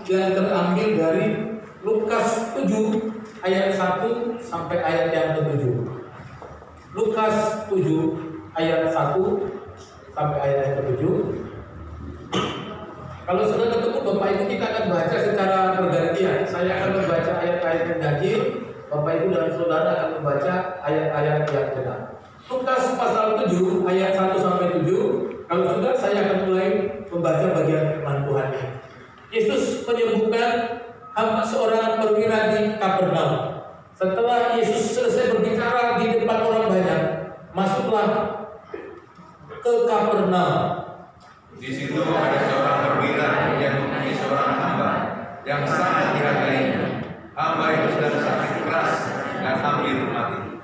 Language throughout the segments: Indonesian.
yang terambil dari Lukas 7 ayat 1 sampai ayat yang ke-7. Lukas 7 ayat 1 sampai ayat yang ke-7. Kalau sudah ketemu Bapak Ibu, kita akan baca secara bergantian. Saya akan membaca ayat-ayat yang ganjil, Bapak Ibu dan Saudara akan membaca ayat-ayat yang genap. Lukas pasal 7 ayat 1 sampai 7. Kalau sudah, saya akan mulai membaca bagian firman Tuhan ini. Yesus menyembuhkan seorang perwira di Kapernaum. Setelah Yesus selesai berbicara di depan orang banyak, masuklah ke Kapernaum. Di situ ada seorang perwira yang mempunyai seorang hamba yang sangat dihargainya. Hamba itu sedang sakit keras dan hampir mati.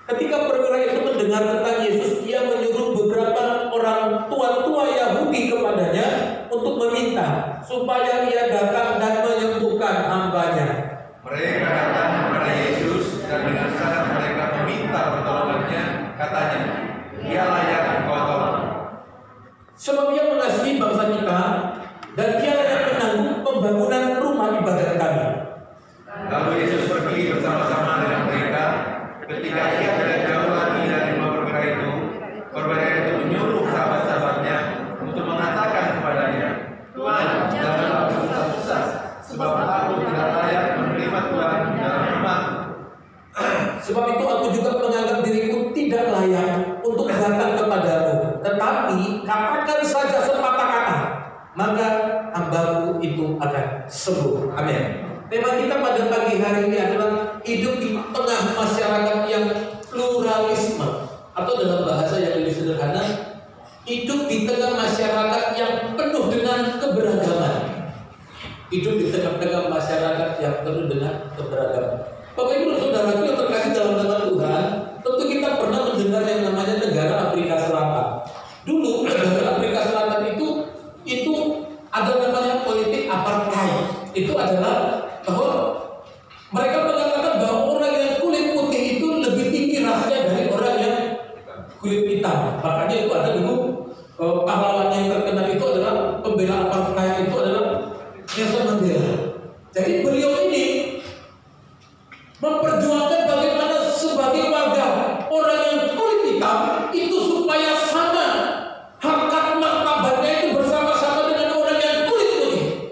Ketika perwira itu mendengar tentang Yesus, ia menyuruh beberapa orang tua-tua Yahudi kepadanya untuk meminta supaya ia datang dan menyembuhkan hambanya. Mereka datang kepada Yesus dan dengan syarat mereka meminta pertolongannya, katanya, "Ia layak engkau tolong. Sebab ia mengasihi bangsa kita dan dia yang menanggung pembangunan rumah ibadat kami." Lalu Yesus pergi bersama-sama dengan mereka. Ketika ia tidak jauh lagi dari rumah perwira itu menyuruh sahabat-sahabatnya untuk mengatakan kepadanya, "Tuhan, janganlah susah-susah, sebab aku tidak layak menerima Tuhan dalam rumahku. Sebab itu aku juga menganggap diriku tidak layak untuk datang kepadamu. Tetapi katakan saja sepatah kata, maka hambaku itu akan sembuh." Amin. Tema kita pada pagi hari ini adalah hidup di tengah masyarakat yang pluralisme, atau dalam bahasa yang lebih sederhana, hidup di tengah masyarakat yang penuh dengan keberagaman. Hidup di tengah-tengah masyarakat yang penuh dengan keberagaman. Bapak Ibu dan Saudara yang terkasih dalam nama Tuhan, tentu kita pernah mendengar yang namanya negara Afrika Selatan. Dulu negara Afrika Selatan itu ada namanya politik apartheid. Itu adalah bahwa mereka mengatakan bahwa orang yang kulit putih itu lebih tinggi rasnya dari orang yang kulit hitam. Makanya itu ada dulu pahlawan yang terkenal itu adalah pembela apartheid, itu adalah Nelson Mandela. Jadi beliau ini memperjuangkan bagaimana sebagai warga orang yang kulit hitam itu supaya sama harkat martabatnya itu bersama-sama dengan orang yang kulit putih.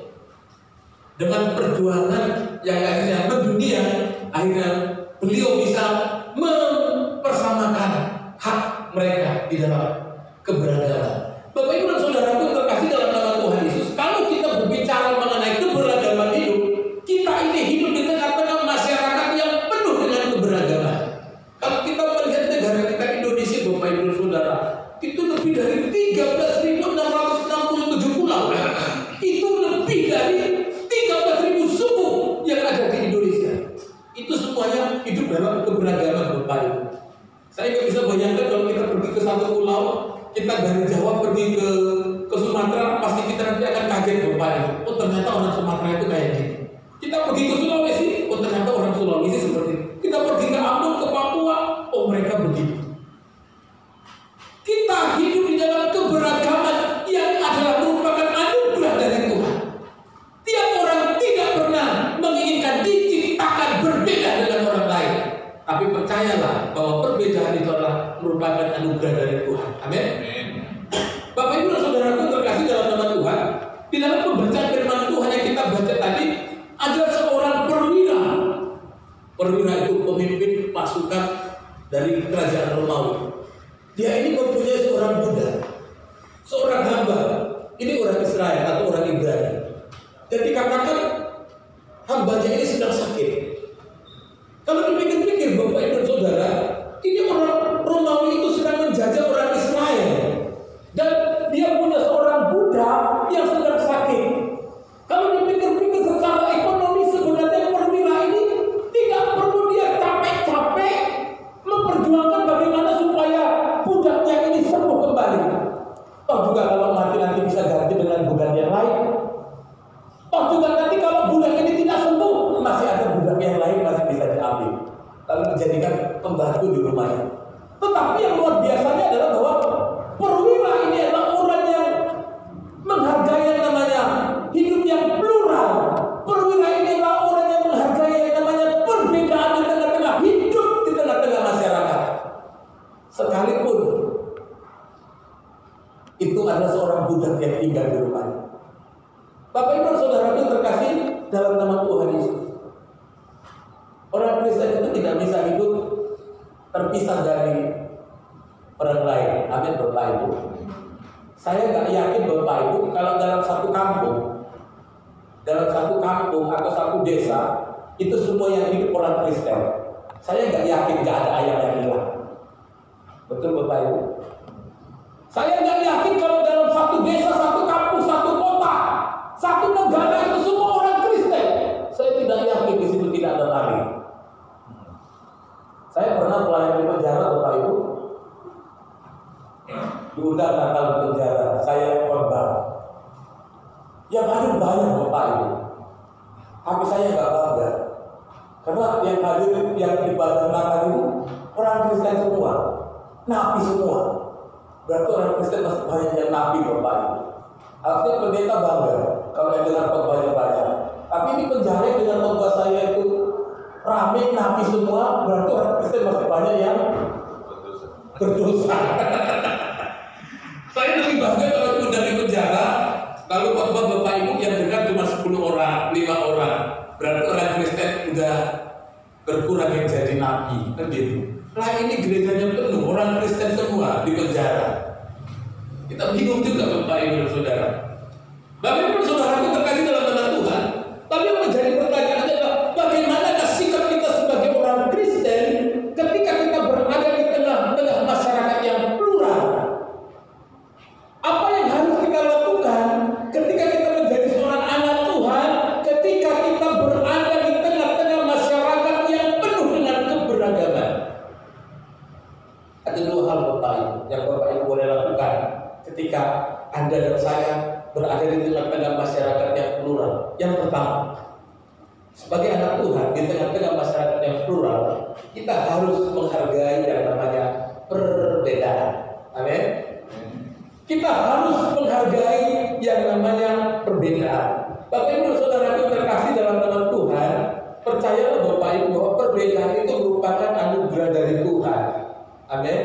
Dengan perjuangan yang akhirnya mendunia, akhirnya beliau bisa mempersamakan hak mereka di dalam keberagaman. Bapak Ibu dan Saudara yang terkasih dalam nama Tuhan Yesus, kalau kita berbicara mengenai keberagaman hidup, kita ini hidup di tengah-tengah masyarakat yang penuh dengan keberagaman. Kalau kita melihat negara kita Indonesia, Bapak Ibu dan Saudara, itu lebih dari 13.667 pulau. Itu lebih dari 13.000 suku yang ada di Indonesia. Itu semuanya hidup dalam keberagaman, Bapak Ibu. Saya nggak bisa bayangkan kalau kita pergi ke satu pulau, kita dari Jawa pergi ke Sumatera, pasti kita nanti akan kaget, Bapak Ibu. Oh, ternyata orang Sumatera itu kayak gini. Kita pergi ke Sulawesi, oh ternyata orang Sulawesi seperti ini. Kita pergi ke Ambon, ke Papua, oh mereka begitu. Kita hidup di dalam keberagaman yang adalah merupakan anugerah dari Tuhan. Tiap orang tidak pernah menginginkan diciptakan berbeda dengan orang lain. Tapi percayalah bahwa perbedaan itu adalah merupakan anugerah dari Tuhan. Amin. Bapak Ibu dan Saudara yang terkasih dalam nama Tuhan, di dalam pembacaan firman Tuhan yang kita baca tadi, ada seorang perwira. Perwira itu pemimpin pasukan dari kerajaan Romawi. Dia ini mempunyai seorang budak, seorang hamba. Ini orang Israel atau orang Ibrani. Dan dikatakan hambanya ini sedang sakit. Kalau dipikir-pikir Bapak Ibu dan Saudara, ini orang Romawi itu sedang menjajah orang Israel. Dan dia punya seorang budak yang sedang sakit. Kalau dipikir-pikir secara ekonomi, sebenarnya perwira ini tidak perlu dia capek-capek memperjuangkan bagaimana supaya budaknya ini sembuh kembali. Toh juga kalau mati nanti bisa ganti dengan budak yang lain. Toh juga nanti kalau budak ini tidak sembuh, masih ada budak yang lain masih bisa diambil, lalu dijadikan pembantu di rumahnya. Tetapi yang luar biasanya adalah bahwa perwira ini adalah orang yang menghargai yang namanya hidup yang plural. tinggal di rumahnya. Bapak Ibu saudaraku terkasih dalam nama Tuhan Yesus, orang Kristen itu tidak bisa hidup terpisah dari orang lain. Amin Bapak Ibu. Saya nggak yakin Bapak Ibu kalau dalam satu kampung atau satu desa itu semua yang hidup orang Kristen. Saya nggak yakin nggak ada ayam yang hilang. Betul Bapak Ibu? Saya nggak yakin kalau dalam satu desa, satu kampung, satu kota, satu negara itu semua orang Kristen. Saya tidak yakin di situ tidak ada lari. Saya pernah pelayan di penjara Bapak Ibu, diundang Natal di penjara. Saya korban. Yang hadir banyak Bapak Ibu. Tapi saya nggak bangga. Karena yang hadir yang ibadah Natal itu orang Kristen semua, nabi semua. Berarti orang Kristen masih banyak yang nabi Bapak Ibu. Artinya pendeta bangga kalau yang dengar khotbahnya banyak. Tapi di penjara dengan khotbah saya itu ramai nabi semua, berarti orang Kristen masih banyak yang berdosa. Saya lebih bangga kalau diundang di penjara, lalu khotbah Bapak Ibu yang dengar cuma 10 orang, 5 orang. Berarti orang Kristen udah berkurang yang jadi nabi, kan gitu. Lah ini gerejanya penuh orang Kristen semua di penjara. Kita bingung juga Bapak Ibu dan Saudara. Bapak Ibu dan Saudara itu terkasih dalam nama Tuhan. Tapi yang menjadi pertanyaan adalah bagaimanakah sikap kita sebagai orang Kristen ketika kita berada di tengah-tengah masyarakat yang plural? Apa yang harus kita lakukan ketika kita menjadi seorang anak Tuhan, ketika kita berada di tengah-tengah masyarakat yang penuh dengan keberagaman? Ada 2 hal Bapak Ibu yang Bapak Ibu boleh lakukan ketika Anda dan saya berada di tengah-tengah masyarakat yang plural. Yang pertama, sebagai anak Tuhan di tengah-tengah masyarakat yang plural, kita harus menghargai yang namanya perbedaan. Amin. Kita harus menghargai yang namanya perbedaan. Bapak Ibu Saudara yang terkasih dalam nama Tuhan, percayalah Bapak Ibu bahwa perbedaan itu merupakan anugerah dari Tuhan. Amin.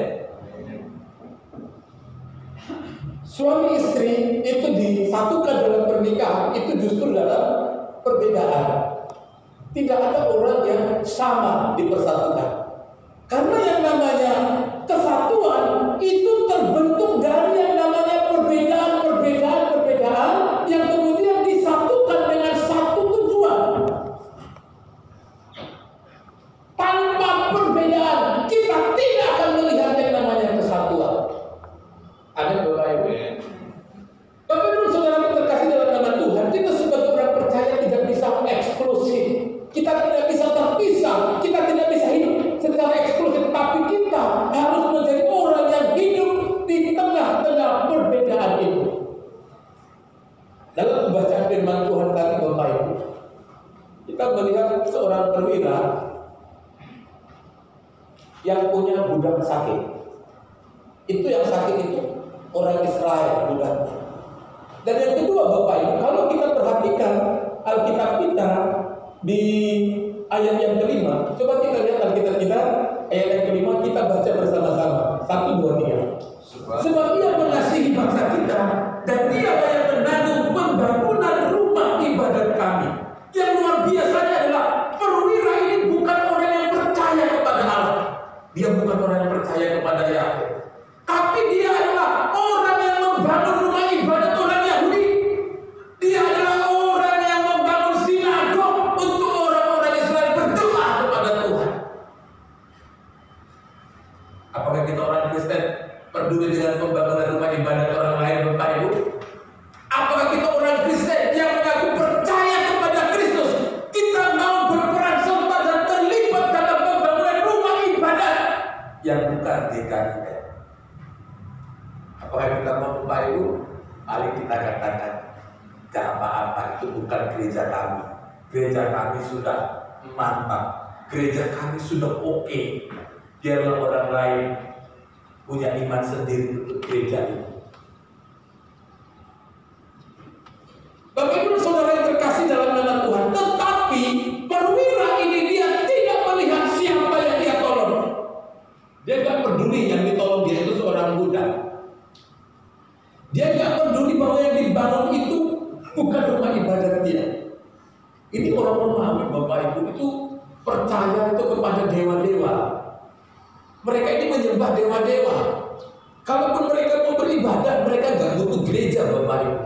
Suami istri itu disatukan dalam pernikahan itu justru dalam perbedaan. Tidak ada orang yang sama dipersatukan. Karena yang namanya kesatuan itu terbentuk dari yang namanya perbedaan yang kemudian disatukan dengan satu tujuan. Tanpa perbedaan kita tidak akan melihat yang namanya kesatuan. Ada Bapak Ibu? Bapak Ibu Saudara terkasih dalam nama Tuhan, kita sebagai orang percaya tidak bisa eksklusif. Kita tidak bisa terpisah, kita tidak bisa hidup secara eksklusif, tapi kita harus menjadi orang yang hidup di tengah-tengah perbedaan itu. Dalam pembacaan firman Tuhan tadi Bapak Ibu, kita melihat seorang perwira yang punya budak sakit. Itu yang sakit itu orang Israel budaknya. Dan yang kedua Bapak Ibu, kalau kita perhatikan Alkitab kita di ayat yang kelima, coba kita lihat Alkitab kita ayat yang kelima, kita baca bersama-sama 1, 2, 3. Sebab Ia mengasihi bangsa kita dan Dia yang menanggung pembangunan rumah ibadat kami. Yang luar biasanya adalah perwira ini bukan orang yang percaya kepada Allah, dia bukan orang yang percaya kepada Yahweh, tapi dia adalah orang yang membangun rumah ibadat orang Yahudi. Dia adalah orang yang membangun sinagog untuk orang-orang Israel berdoa kepada Tuhan. Apakah kita orang Kristen peduli dengan pembangunan rumah ibadat orang lain Bapak Ibu? Apakah kita orang Kristen yang mengaku percaya kepada Kristus, kita mau berperan serta dan terlibat dalam pembangunan rumah ibadat yang bukan GKI? Apakah kita mau Bapak Ibu? Mari kita katakan, gak apa-apa, itu bukan gereja kami. Gereja kami sudah mantap, gereja kami sudah oke. Biarlah orang lain punya iman sendiri untuk gereja ini. Bapak Ibu Saudara yang terkasih dalam nama Tuhan, tetapi perwira ini dia tidak melihat siapa yang dia tolong. Dia gak peduli yang ditolong dia itu seorang budak. Dia gak peduli bahwa yang dibantu ibadat dia. Ini orang memahami Bapak Ibu itu percaya itu kepada dewa-dewa. Mereka ini menyembah dewa-dewa. Kalaupun mereka mau beribadah, mereka nggak butuh gereja Bapak Ibu.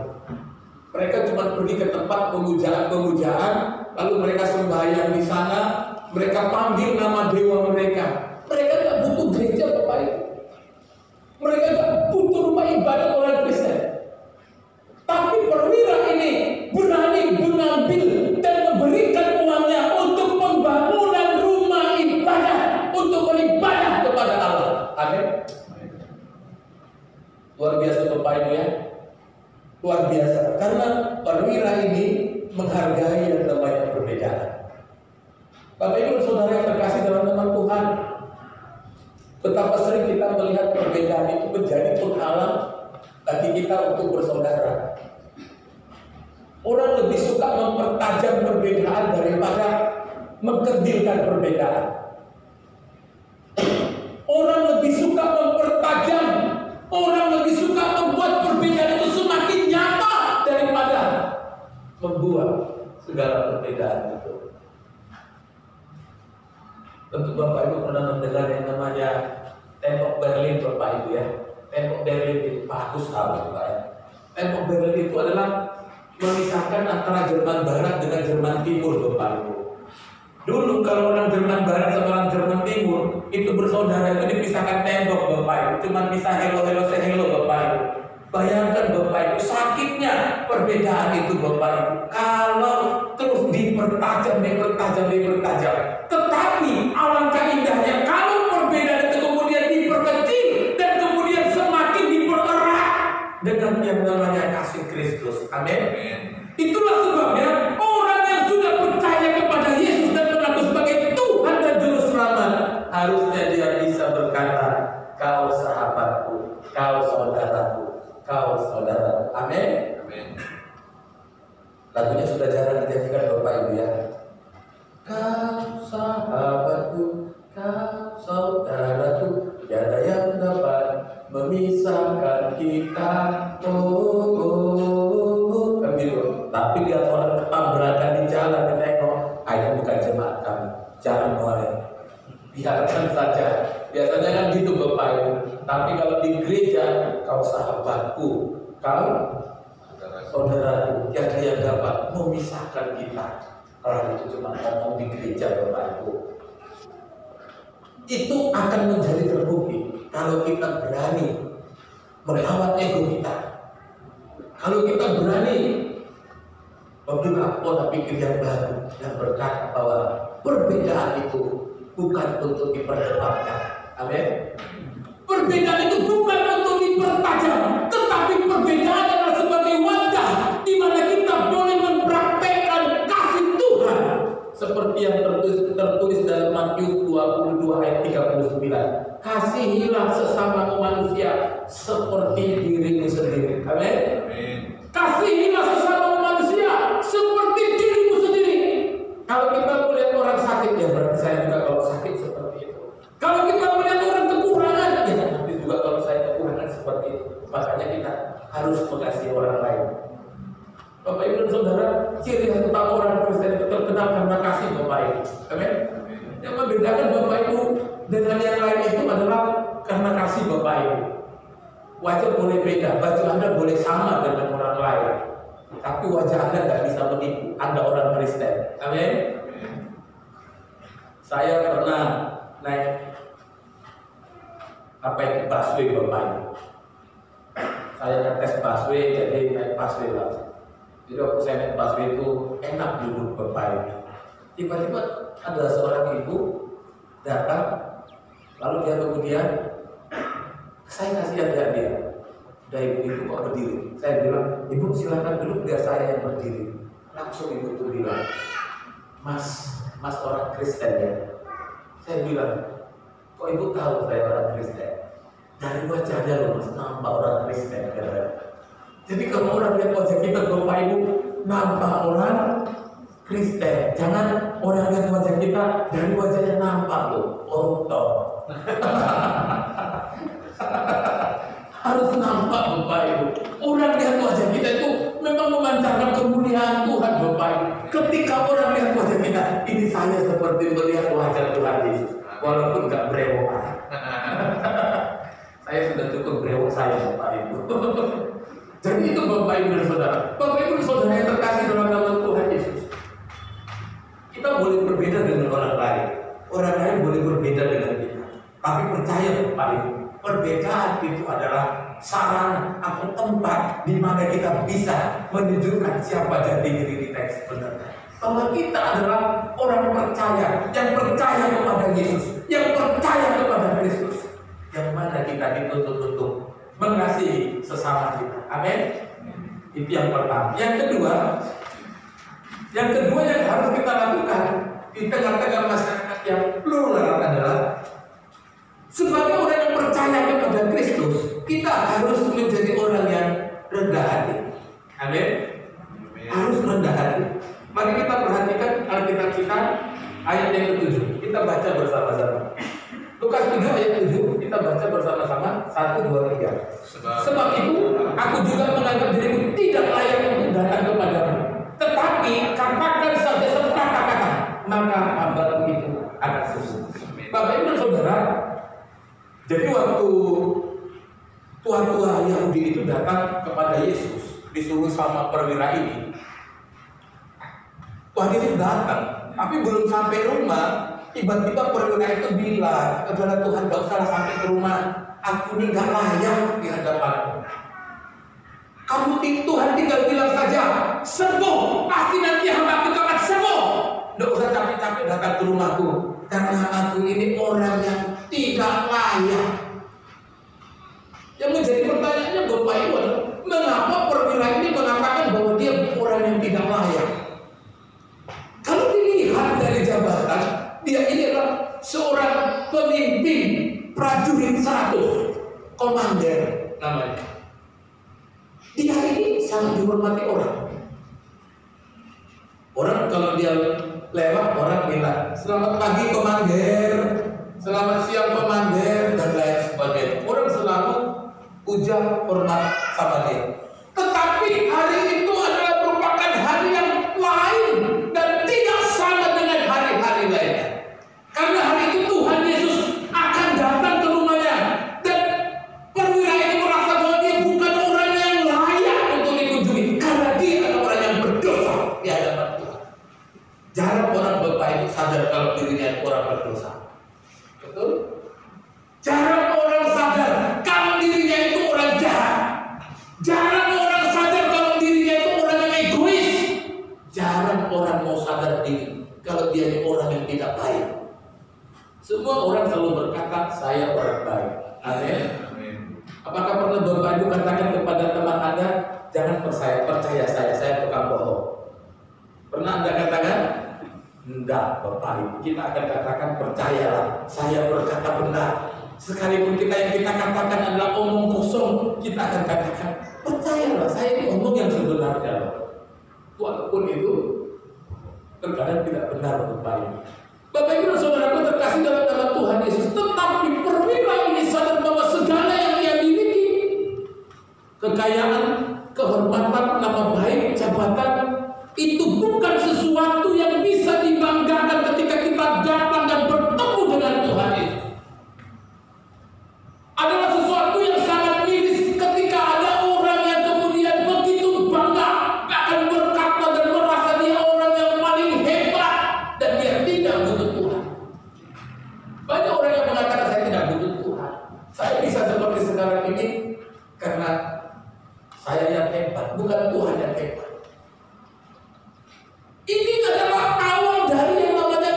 Mereka cuma pergi ke tempat pemujaan, lalu mereka sembahyang di sana, mereka panggil nama dewa mereka. Mereka nggak butuh gereja Bapak Ibu. Mereka nggak butuh rumah ibadat orang Kristen. Tapi perwira ini berani mengambil dan memberikan uangnya untuk pembangunan rumah ibadah, untuk beribadah kepada Allah. Amin. Luar biasa Bapak Ibu ya. Luar biasa. Karena perwira ini menghargai yang namanya perbedaan. Bapak Ibu saudara yang terkasih dalam nama Tuhan, betapa sering kita melihat perbedaan itu menjadi penghalang bagi kita untuk bersaudara. Orang lebih suka mempertajam perbedaan daripada mengkerdilkan perbedaan. Orang lebih suka mempertajam, orang lebih suka membuat perbedaan itu semakin nyata daripada membuat segala perbedaan itu. Tentu Bapak Ibu pernah mendengar yang namanya tembok Berlin Bapak Ibu ya. Tembok Berlin itu bagus sekali Bapak ya. Tembok Berlin itu adalah memisahkan antara Jerman Barat dengan Jerman Timur Bapak Ibu. Dulu kalau orang Jerman Barat sama orang Jerman Timur itu bersaudara itu dipisahkan tembok Bapak Ibu. Cuma bisa hello say hello Bapak Ibu. Bayangkan Bapak Ibu sakitnya perbedaan itu Bapak Ibu. Kalau terus dipertajam. Tetapi alangkah indahnya kalau perbedaan itu kemudian diperkecil dan kemudian semakin dipererat dengan yang namanya kasih Kristus. Amin. Itulah sebabnya orang yang sudah percaya kepada Yesus dan mengaku sebagai Tuhan dan Juru Selamat, harusnya dia bisa berkata, kau sahabatku, kau saudaraku, kau saudara. Amin. Lagunya sudah jarang dinyanyikan Bapak Ibu ya. Kau sahabatku, kau saudaraku, tiada yang dapat memisahkan kita. Kan gitu. Tapi lihat orang ketabrakan di jalan, ditengok, ini bukan jemaat kami, jangan boleh. Biarkan saja. Biasanya kan gitu Bapak Ibu. Tapi kalau di gereja, kau sahabatku, kau saudaraku, tiada yang dapat memisahkan kita. Kalau itu cuma ngomong di gereja Bapak Ibu, itu akan menjadi terbukti kalau kita berani melawan ego kita. Kalau kita berani membuka pola pikir yang baru dan berkata bahwa perbedaan itu bukan untuk diperdebatkan. Amin. Perbedaan itu bukan untuk dipertajam, tetapi perbedaan adalah sebagai wadah di mana kita boleh mempraktekkan kasih Tuhan seperti yang tertulis dalam Matius 22 ayat 39. Kasihilah sesama manusia seperti dirimu sendiri. Amin. Kasihilah sesama manusia seperti dirimu sendiri. Kalau kita melihat orang sakit, ya berarti saya juga kalau sakit seperti itu. Kalau kita melihat orang kekurangan, ya nanti juga kalau saya kekurangan seperti itu. Makanya kita harus mengasihi orang lain. Bapak Ibu dan Saudara, ciri utama orang Kristen itu terkenal karena kasih Bapak Ibu. Amin. Yang membedakan Bapak Ibu dengan yang lain itu adalah karena kasih Bapak Ibu. Wajah boleh beda, baju Anda boleh sama dengan orang lain, tapi wajah Anda nggak bisa menipu. Anda orang Kristen. Amin. Saya pernah naik busway Bapak Ibu. Saya ngetes busway, jadi naik busway lah. Jadi waktu saya naik busway itu enak duduk Bapak Ibu. Tiba-tiba ada seorang ibu datang, lalu dia kemudian, saya kasihan dia. Udah ibu kok berdiri. Saya bilang, ibu silakan duduk biar saya yang berdiri. Langsung ibu itu bilang, mas orang Kristen ya. Saya bilang, kok ibu tahu saya orang Kristen? Dari wajahnya loh mas, nampak orang Kristen. Jadi kalau orang lihat wajah kita Bapak Ibu, nampak orang Kristen. Jangan orang lihat wajah kita, dari wajahnya nampak loh, koruptor. Harus nampak Bapak Ibu. Orang lihat wajah kita itu memang memancarkan kemuliaan Tuhan Bapak Ibu. Ketika orang lihat wajah kita, ini saya seperti melihat wajah Tuhan Yesus, walaupun nggak brewok. Saya sudah cukup brewok saya Bapak Ibu. Jadi itu Bapak Ibu dan Saudara. Bapak Ibu dan Saudara yang terkasih dalam nama Tuhan Yesus. Kita boleh berbeda dengan orang lain. Orang lain boleh berbeda dengan kita. Tapi percaya Bapak Ibu, perbedaan itu adalah sarana atau tempat di mana kita bisa menunjukkan siapa jati diri kita yang sebenarnya. Bahwa kita adalah orang percaya, yang percaya kepada Yesus, yang percaya kepada Kristus, yang mana kita dituntut untuk mengasihi sesama kita. Amin. Itu yang pertama. Yang kedua yang harus kita lakukan di tengah-tengah masyarakat yang plural adalah sebagai orang yang percaya kepada Kristus, kita harus menjadi orang yang rendah hati. Amin. Harus rendah hati. Mari kita perhatikan Alkitab kita ayat yang ke-7. Kita baca bersama-sama. Lukas 7 ayat 7. Kita baca bersama-sama. 1, 2, 3. Sebab itu aku juga menganggap diriku tidak layak untuk datang kepadamu. Tetapi katakan saja sepatah kata, maka hambaku itu akan sembuh. Bapak Ibu dan Saudara, jadi waktu tua-tua Yahudi itu datang kepada Yesus, disuruh sama perwira ini. Tuhan Yesus datang, tapi belum sampai rumah, tiba-tiba perwira itu bilang, kepada Tuhan, gak usah sampai ke rumah, aku ini gak layak di hadapanmu. Tuhan tinggal bilang saja, sembuh, pasti nanti hamba itu akan sembuh. Gak usah capek-capek datang ke rumahku, karena aku ini orang yang tidak layak. Yang menjadi pertanyaannya Bapak Ibu adalah, mengapa perwira ini mengatakan bahwa dia orang yang tidak layak? Kalau dilihat dari jabatan, dia ini adalah seorang pemimpin prajurit 100, komander namanya. Dia ini sangat dihormati orang. Orang kalau dia lewat, orang bilang, selamat pagi komander, selamat siang komander, dan lain sebagainya. Orang selalu puja hormat sama dia. Tetapi hari itu adalah merupakan hari yang lain dan tidak sama dengan hari-hari lainnya. Karena hari itu Tuhan Yesus akan datang ke rumahnya, dan perwira ini merasa bahwa dia bukan orang yang layak untuk dikunjungi karena dia adalah orang yang berdosa di hadapan Tuhan. Jarang orang Bapak Ibu sadar kalau dirinya orang berdosa. Betul? Jarang orang sadar kalau dirinya itu orang jahat. Jarang orang sadar kalau dirinya itu orang yang egois. Jarang orang mau sadar diri kalau dia ini orang yang tidak baik. Semua orang selalu berkata, saya orang baik. Amin. Apakah pernah Bapak Ibu katakan kepada teman Anda, jangan percaya saya tukang bohong? Pernah Anda katakan? Enggak, Bapak Ibu. Kita akan katakan, percayalah, saya berkata benar. Sekalipun yang kita katakan adalah omong kosong, kita akan katakan, percayalah, saya ini omong yang sebenarnya. Walaupun itu terkadang tidak benar, Bapak Ibu. Bapak Ibu dan Saudaraku terkasih dalam nama Tuhan Yesus, tetapi perwira ini sadar bahwa segala yang ia miliki, kekayaan, kehormatan, nama baik, jabatan, itu bukan sesuatu yang bisa dibanggakan ketika kita datang dan bertemu dengan Tuhan Yesus. Adalah sesuatu yang sangat miris ketika ada orang yang kemudian begitu bangga akan berkata dan merasa dia orang yang paling hebat dan dia tidak butuh Tuhan. Banyak orang yang mengatakan saya tidak butuh Tuhan. Saya bisa seperti sekarang ini karena saya yang hebat, bukan Tuhan yang hebat. Ini adalah awal dari yang namanya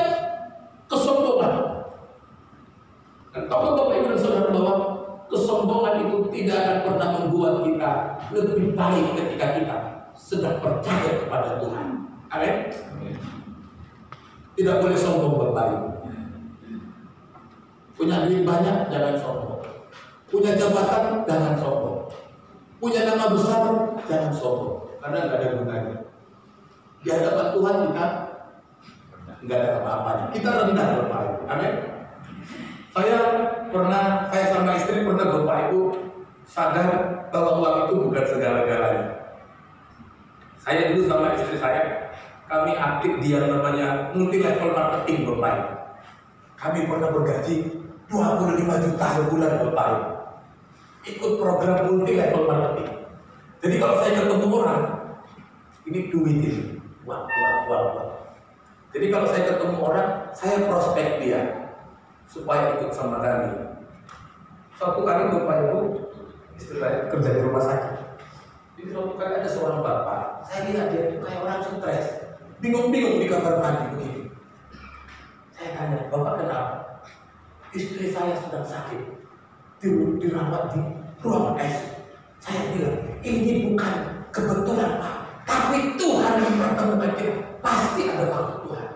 kesombongan. Dan kalau Bapak Ibu dan Saudara bahwa kesombongan itu tidak akan pernah membuat kita lebih baik ketika kita sedang percaya kepada Tuhan. Amin. Tidak boleh sombong Bapak Ibu. Punya duit banyak, jangan sombong. Punya jabatan, jangan sombong. Punya nama besar, jangan sombong. Karena nggak ada gunanya. Di hadapan Tuhan kita nggak ada apa-apanya. Kita rendah Bapak Ibu. Amin. Saya sama istri pernah Bapak Ibu sadar bahwa uang itu bukan segala-galanya. Saya dulu sama istri saya, kami aktif di yang namanya multi level marketing Bapak. Kami pernah bergaji 25 juta sebulan Bapak. Ikut program multi level marketing. Jadi kalau saya ketemu orang, ini duit ini. Wah. Jadi kalau saya ketemu orang, saya prospek dia supaya ikut sama kami. Suatu kali Bapak Ibu, istri saya kerja di rumah sakit. Jadi suatu kali ada seorang bapak, saya lihat dia itu kayak orang stres, bingung-bingung di kamar mandi begini. Saya tanya, Bapak kenapa? Istri saya sedang sakit, dirawat di ruang ICU. Saya bilang, ini bukan kebetulan Pak, tapi Tuhan yang mempertemukan kita. Pasti ada maksud Tuhan.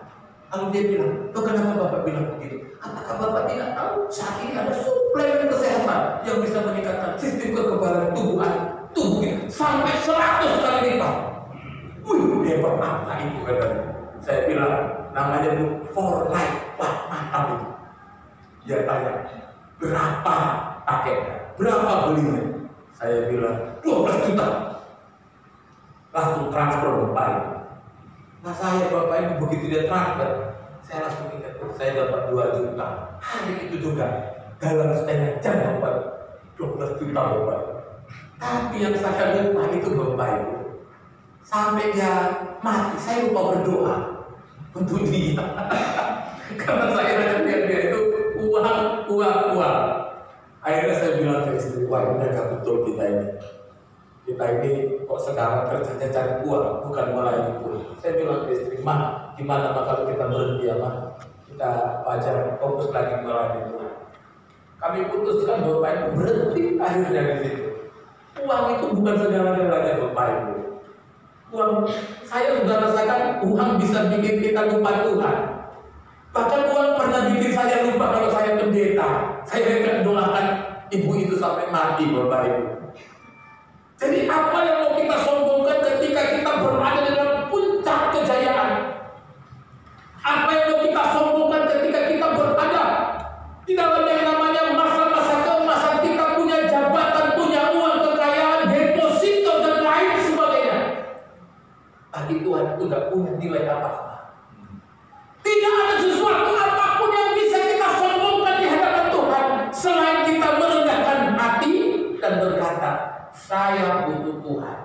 Lalu dia bilang, loh kenapa Bapak bilang begitu? Apakah Bapak tidak tahu saat ini ada suplemen kesehatan yang bisa meningkatkan sistem kekebalan tubuh kita sampai 100 kali lipat? Wih, hebat apa itu katanya. Saya bilang, namanya itu for life. Wah, mantap itu. Dia tanya, berapa paketnya? Berapa belinya? Saya bilang, 12 juta. Langsung transfer Bapak Ibu. Nah saya Bapak Ibu begitu dia transfer, saya langsung ingat, saya dapat 2 juta. Hari itu juga, dalam setengah jam Bapak, 12 juta Bapak. Tapi yang saya lupa itu Bapak Ibu, sampai dia mati, saya lupa berdoa untuk dia. Karena saya hanya lihat dia itu uang. Akhirnya saya bilang ke istri, wah ini gak betul kita ini. Kita ini kok sekarang kerjanya cari uang, bukan melayani Tuhan. Saya bilang ke istri, Ma, gimana kalau kita berhenti ya Ma? Kita belajar fokus lagi melayani Tuhan. Kami putuskan Bapak Ibu berhenti akhirnya di situ. Uang itu bukan segala-galanya Bapak Ibu. Uang, saya sudah rasakan uang bisa bikin kita lupa Tuhan. Bahkan uang pernah bikin saya lupa kalau saya pendeta. Saya akan doakan ibu itu sampai mati Bapak Ibu. Jadi apa yang mau kita sombongkan ketika kita berada dalam puncak kejayaan? Apa yang mau kita sombongkan ketika kita berada di dalam yang namanya masa-masa keemasan, kita punya jabatan, punya uang, kekayaan, deposito dan lain sebagainya. Bagi Tuhan itu tidak punya nilai apa-apa. Tidak ada sesuatu apapun yang bisa kita sombongkan di hadapan Tuhan selain kita merendahkan hati dan berkata, saya butuh Tuhan.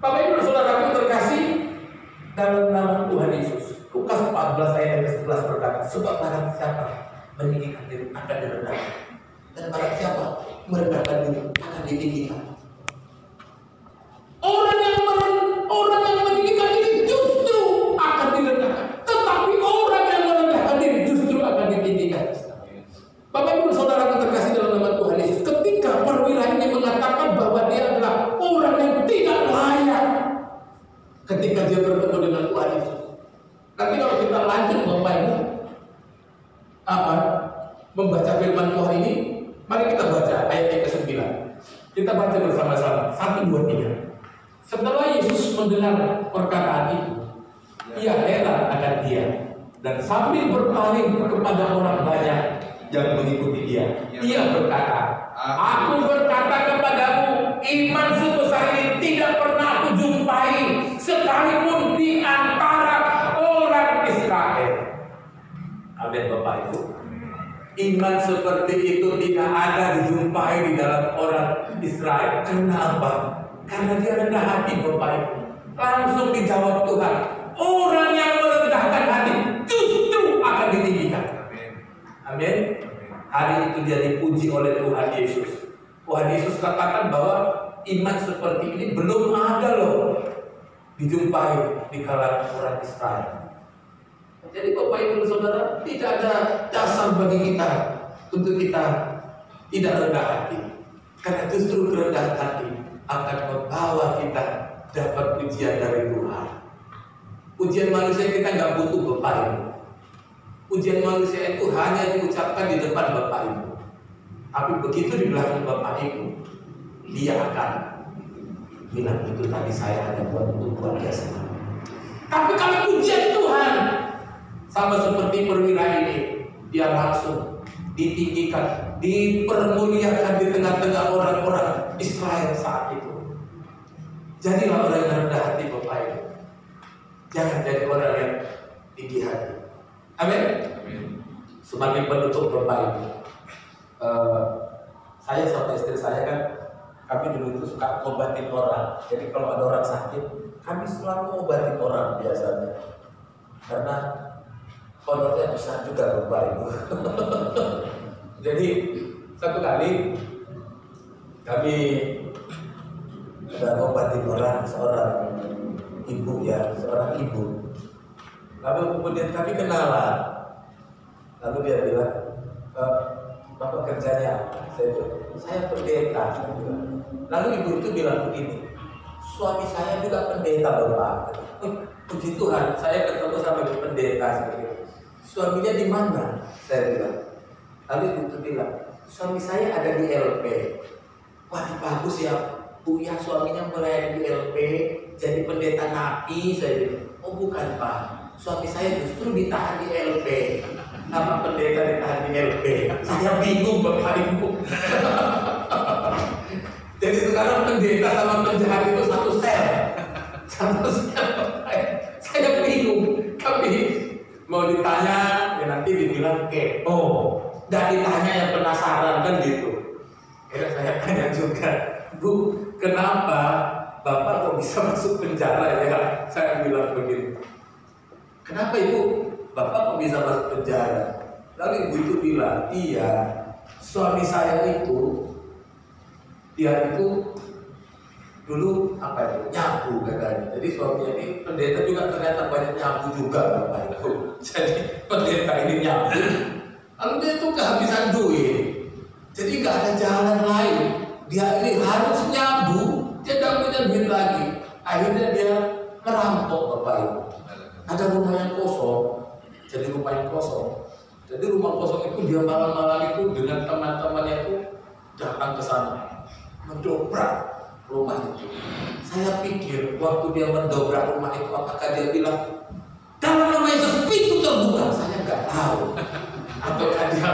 Bapak Ibu dan Saudaraku terkasih dalam nama Tuhan Yesus. Lukas 14 ayat 11 berkata, sebab barang siapa meninggikan diri akan direndahkan, dan barang siapa merendahkan diri akan ditinggikan. Orang yang meninggikan diri justru akan direndahkan, tetapi orang yang merendahkan diri justru akan ditinggikan. Bapak Ibu dan Saudaraku terkasih dalam nama Tuhan Yesus, ketika perwira ini mengatakan bahwa dia adalah orang yang tidak layak ketika dia bertemu dengan Tuhan Yesus. Tapi kalau kita lanjut Bapak Ibu membaca firman Tuhan ini, mari kita baca ayat yang ke-9. Kita baca bersama-sama 1, 2, 3. Setelah Yesus mendengar perkataan itu, ia heran akan dia, dan sambil berpaling kepada orang banyak yang mengikuti dia, ia berkata, aku berkata kepadamu, iman sebesar ini tidak pernah aku jumpai sekalipun di antara orang Israel. Amin Bapak Ibu. Iman seperti itu tidak ada dijumpai di dalam orang Israel. Karena apa? Karena dia rendah hati Bapak Ibu. Langsung dijawab Tuhan, orang yang merendahkan hati justru akan ditinggikan. Amin. Hari itu dia dipuji oleh Tuhan Yesus. Tuhan Yesus katakan bahwa iman seperti ini belum ada loh dijumpai di kalangan orang Israel. Jadi Bapak Ibu dan Saudara, tidak ada dasar bagi kita untuk kita tidak rendah hati. Karena justru kerendahan hati akan membawa kita dapat pujian dari Tuhan. Pujian manusia kita nggak butuh Bapak Ibu. Pujian manusia itu hanya diucapkan di depan Bapak Ibu. Tapi begitu di belakang Bapak Ibu, dia akan bilang itu tadi saya hanya buat untuk Tuhan biasa. Tapi kalau pujian Tuhan, sama seperti perwira ini, dia langsung ditinggikan, dipermuliakan di tengah-tengah orang-orang Israel saat itu. Jadilah orang yang rendah hati Bapak Ibu. Jangan jadi orang yang tinggi hati. Amin. Semakin penutup Bapak Ibu. Saya sama istri saya kan, kami dulu itu suka ngobatin orang. Jadi kalau ada orang sakit, kami selalu ngobatin orang biasanya. Karena honornya besar juga Bapak Ibu. Jadi satu kali kami ada ngobatin orang, seorang ibu. Lalu kemudian kami kenalan. Lalu dia bilang, Bapak kerjanya apa? Saya pendeta. Lalu ibu itu bilang begini, suami saya juga pendeta Bapak. Puji Tuhan, saya ketemu sama pendeta. Suaminya di mana? Saya bilang. Lalu ibu itu bilang, suami saya ada di LP. Wah, bagus ya Bu, ya suaminya mulai di LP, jadi pendeta napi. Saya bilang, oh bukan Pak, suami saya justru ditahan di LP. Nama pendeta ditahan di LP. Saya bingung Bapak Ibu. Jadi sekarang pendeta sama penjahat itu satu sel. Saya bingung. Tapi mau ditanya, ya nanti dibilang kepo. Dan ditanya yang penasaran kan gitu. Kira saya tanya juga, Bu, kenapa Bapak kok bisa masuk penjara ya? Saya bilang begini. Kenapa Ibu? Bapak kok bisa masuk penjara? Lalu ibu itu bilang, iya, suami saya itu, dia itu dulu nyabu katanya. Jadi suaminya ini pendeta juga ternyata banyak nyabu juga Bapak Ibu. Jadi pendeta ini nyabu. Lalu dia itu kehabisan duit. Jadi nggak ada jalan lain. Dia ini harus nyabu. Dia tidak punya duit lagi. Akhirnya dia merampok Bapak Ibu. Ada rumah yang kosong. Jadi rumah yang kosong. Jadi rumah kosong itu dia malam-malam itu dengan teman-temannya itu datang ke sana, mendobrak rumah itu. Saya pikir waktu dia mendobrak rumah itu, apakah dia bilang dalam nama Yesus pintu terbuka? Saya nggak tahu. Ataukah dia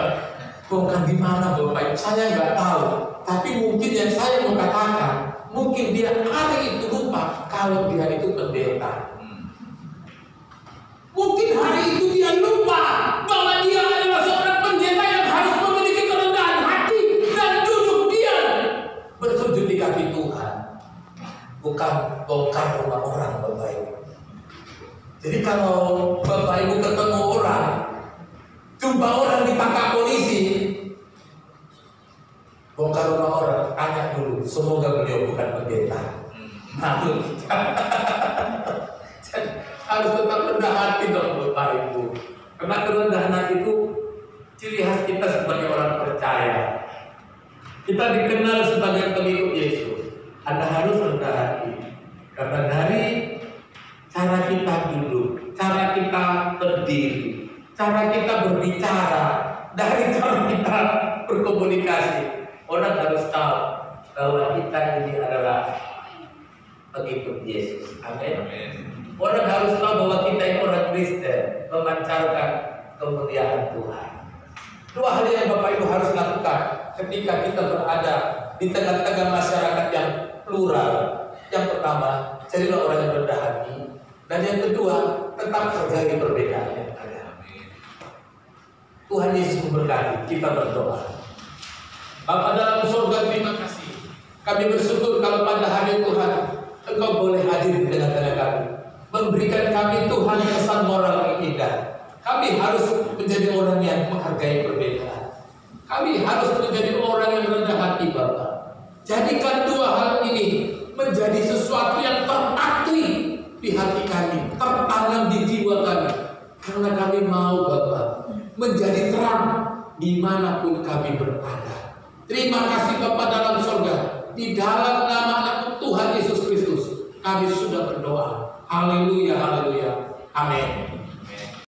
bongkar di mana Bapak Ibu? Saya nggak tahu. Tapi mungkin yang saya mau katakan, mungkin dia hari itu lupa kalau dia itu pendeta. Mungkin hari itu dia lupa bahwa dia adalah seorang pendeta yang harus memiliki kerendahan hati dan duduk diam bersujud di kaki Tuhan, bukan bongkar rumah orang Bapak Ibu. Jadi kalau Bapak Ibu ketemu orang, jumpa orang ditangkap polisi, bongkar rumah orang, tanya dulu, semoga beliau bukan pendeta. Malu kita. Harus tetap rendah hati dong Bapak Ibu. Karena kerendahan hati itu ciri khas kita sebagai orang percaya. Kita dikenal sebagai pengikut Yesus. Anda harus rendah hati. Karena dari cara kita duduk, cara kita berdiri, cara kita berbicara, dari cara kita berkomunikasi, orang harus tahu bahwa kita ini adalah pengikut Yesus. Amin. Orang harus tahu bahwa kita ini orang Kristen, memancarkan kemuliaan Tuhan. Dua hal yang Bapak Ibu harus lakukan ketika kita berada di tengah-tengah masyarakat yang plural. Yang pertama, jadilah orang yang rendah hati. Dan yang kedua, tetap hargai perbedaan yang ada. Tuhan Yesus memberkati. Kita berdoa. Bapa dalam surga, terima kasih. Kami bersyukur kalau pada hari Tuhan Engkau boleh hadir di tengah-tengah kami, memberikan kami Tuhan kesan moral yang indah. Kami harus menjadi orang yang menghargai perbedaan. Kami harus menjadi orang yang rendah hati Bapak. Jadikan dua hal ini menjadi sesuatu yang terpatri di hati kami, tertanam di jiwa kami. Karena kami mau Bapak menjadi terang dimanapun kami berada. Terima kasih Bapak dalam surga. Di dalam nama Tuhan Yesus Kristus kami sudah berdoa. Haleluya, haleluya. Amin.